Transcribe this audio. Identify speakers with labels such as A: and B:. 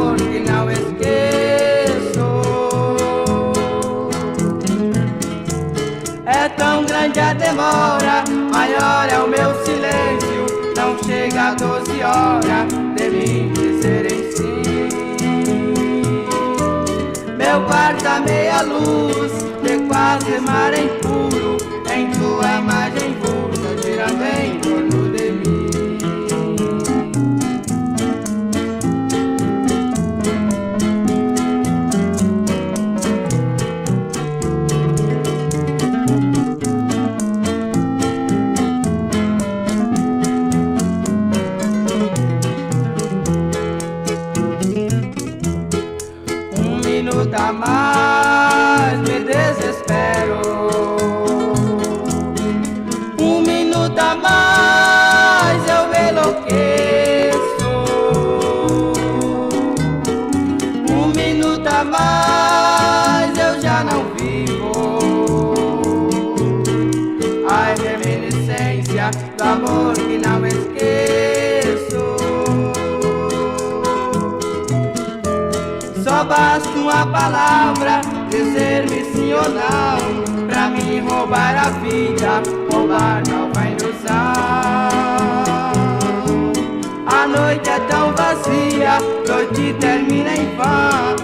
A: amor que não esqueço. É tão grande a demora, maior é o meu silêncio. Não chega a 12 horas de mim dizer em si. Meu quarto a meia luz, de quase mar em puro, em tua margem curva, girando em torno de mim. Um minuto a mais me desespero. Um minuto a mais eu me enlouqueço. Um minuto a mais eu já não vivo. Ai, reminiscência do amor que não esqueço. Só basta uma palavra, dizer-me sim ou não, pra me roubar a vida, roubar nova ilusão. A noite é tão vazia, noite termina em vão.